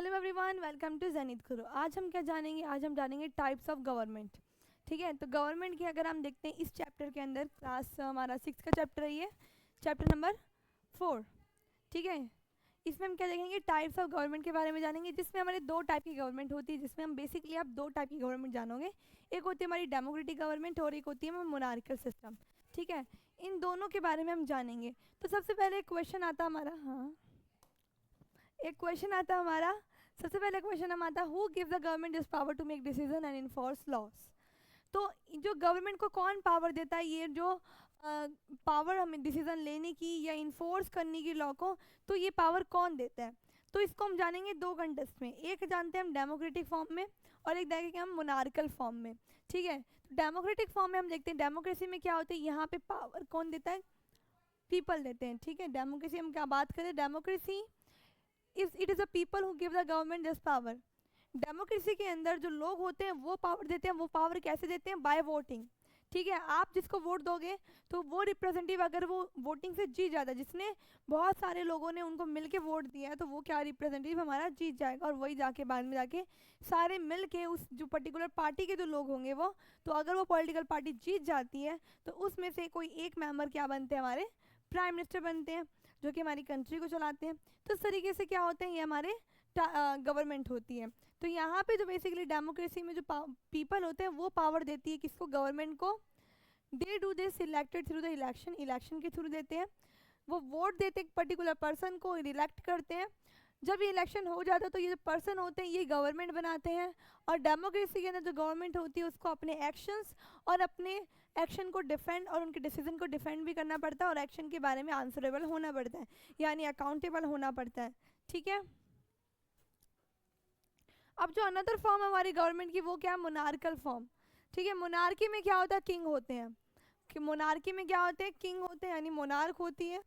Hello everyone, welcome to Zenith Guru. आज हम क्या जानेंगे? आज हम जानेंगे टाइप्स ऑफ गवर्नमेंट। ठीक है, तो गवर्नमेंट की अगर हम देखते हैं इस चैप्टर के अंदर, क्लास हमारा 6 का चैप्टर है ये, चैप्टर नंबर 4। ठीक है, इसमें हम क्या देखेंगे? टाइप्स ऑफ गवर्नमेंट के बारे में जानेंगे, जिसमें हमारे दो टाइप की गवर्नमेंट होती है, जिसमें हम बेसिकली आप दो टाइप की गवर्नमेंट जानोगे। एक होती है हमारी डेमोक्रेटिक गवर्नमेंट और एक होती है मोनार्कल सिस्टम। ठीक है, इन दोनों के बारे में हम जानेंगे। तो सबसे पहले क्वेश्चन आता हमारा, हाँ एक क्वेश्चन आता हमारा, सबसे पहले क्वेश्चन हम आता, who give the government this power to make decision and enforce laws. तो जो गवर्नमेंट को कौन पावर देता है, ये जो पावर हमें डिसीजन लेने की या इन्फोर्स करने की लॉ को, तो ये पावर कौन देता है? तो इसको हम जानेंगे दो कंटेस्ट में, एक जानते हैं हम डेमोक्रेटिक फॉर्म में और एक देखेंगे हम मोनार्कल फॉर्म में। ठीक है, तो डेमोक्रेटिक फॉर्म में हम देखते हैं डेमोक्रेसी में क्या होता है, यहाँ पे पावर कौन देता है? पीपल देते हैं। ठीक है, डेमोक्रेसी हम क्या बात करें, democracy it is a people who give the government this power. Democracy के अंदर जो लोग होते हैं वो पावर देते हैं। वो पावर कैसे देते हैं? By voting. ठीक है, आप जिसको वोट दोगे तो वो रिप्रेजेंटेटिव अगर वो वोटिंग से जीत जाता है, जिसने बहुत सारे लोगों ने उनको मिल के वोट दिया है, तो वो क्या रिप्रेजेंटेटिव हमारा जीत जाएगा और वही जाके बाद में जाके सारे मिल के उस जो पर्टिकुलर पार्टी के जो लोग होंगे वो, तो अगर वो पॉलिटिकल पार्टी जीत जाती है तो उसमें से कोई एक मेंबर क्या बनते हैं? हमारे प्राइम मिनिस्टर बनते हैं, जो कि हमारी कंट्री को चलाते हैं। तो इस तरीके से क्या होते हैं, ये हमारे गवर्नमेंट होती है। तो यहाँ पे जो बेसिकली डेमोक्रेसी में जो पीपल होते हैं वो पावर देती है किसको? गवर्नमेंट को। They do this elected through the election, election के थ्रू देते हैं। वो वोट देते हैं पर्टिकुलर पर्सन को, इलेक्ट करते हैं। जब ये इलेक्शन हो जाता है तो ये जो पर्सन होते हैं ये गवर्नमेंट बनाते हैं। और डेमोक्रेसी के अंदर जो गवर्नमेंट होती है उसको अपने एक्शंस और अपने एक्शन को डिफेंड और उनके डिसीजन को डिफेंड भी करना पड़ता है और एक्शन के बारे में आंसरेबल होना पड़ता है, यानी अकाउंटेबल होना पड़ता है। ठीक है, अब जो अनदर फॉर्म हमारी गवर्नमेंट की वो क्या है? Monarchal form. ठीक है, मोनार्की में क्या होता है? किंग होते हैं। कि मोनार्की में क्या होते हैं? किंग होते हैं, यानी मोनार्क होती है।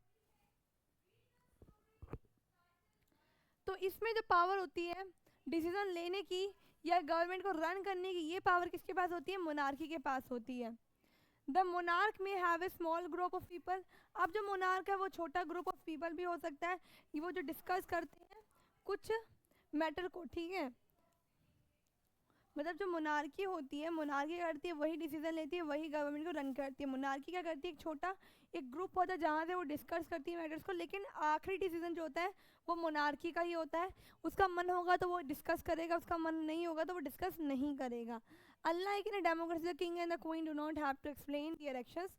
तो इसमें जो पावर होती है डिसीजन लेने की या गवर्नमेंट को रन करने की, ये पावर किसके पास होती है? मोनार्की के पास होती है। द मोनार्क में have a small group of people. अब जो मोनार्क है वो छोटा ग्रुप ऑफ पीपल भी हो सकता है, वो जो डिस्कस करते हैं कुछ मैटर को। ठीक है, मतलब जो मोनार्की होती है, मोनार्की क्या करती है? वही डिसीजन लेती है, वही गवर्नमेंट को रन करती है। मोनार्की क्या करती है? एक छोटा एक ग्रुप होता है जहाँ से वो डिस्कस करती है मैटर्स को, लेकिन आखिरी डिसीजन जो होता है वो मोनार्की का ही होता है। उसका मन होगा तो वो डिस्कस करेगा, उसका मन नहीं होगा तो वो डिस्कस नहीं करेगा। Unlike in democracy the king and the queen do not have to explain their actions.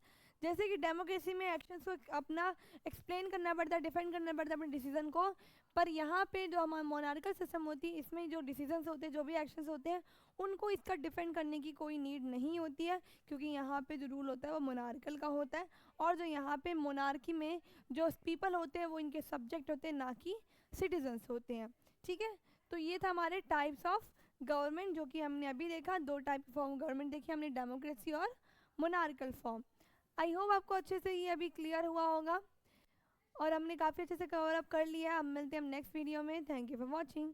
जैसे कि डेमोक्रेसी में एक्शंस को अपना एक्सप्लेन करना पड़ता है, डिफेंड करना पड़ता है अपने डिसीजन को। पर यहाँ पे जो हमारा मोनार्कल सिस्टम होती है, इसमें जो डिसीजंस होते हैं, जो भी एक्शंस होते हैं, उनको इसका डिफेंड करने की कोई नीड नहीं होती है, क्योंकि यहाँ पे जो रूल होता है वो मोनार्कल का होता है। और जो यहाँ पे मोनार्की में जो पीपल होते हैं वो इनके सब्जेक्ट होते हैं, ना कि सिटीजन्स होते हैं। ठीक है, तो ये था हमारे टाइप्स ऑफ गवर्नमेंट, जो कि हमने अभी देखा। दो टाइप की फॉर्म गवर्नमेंट देखी हमने, डेमोक्रेसी और मोनार्कल फॉर्म। आई होप आपको अच्छे से ये अभी क्लियर हुआ होगा और हमने काफ़ी अच्छे से कवर अप कर लिया है। अब मिलते हैं हम नेक्स्ट वीडियो में। Thank you for watching.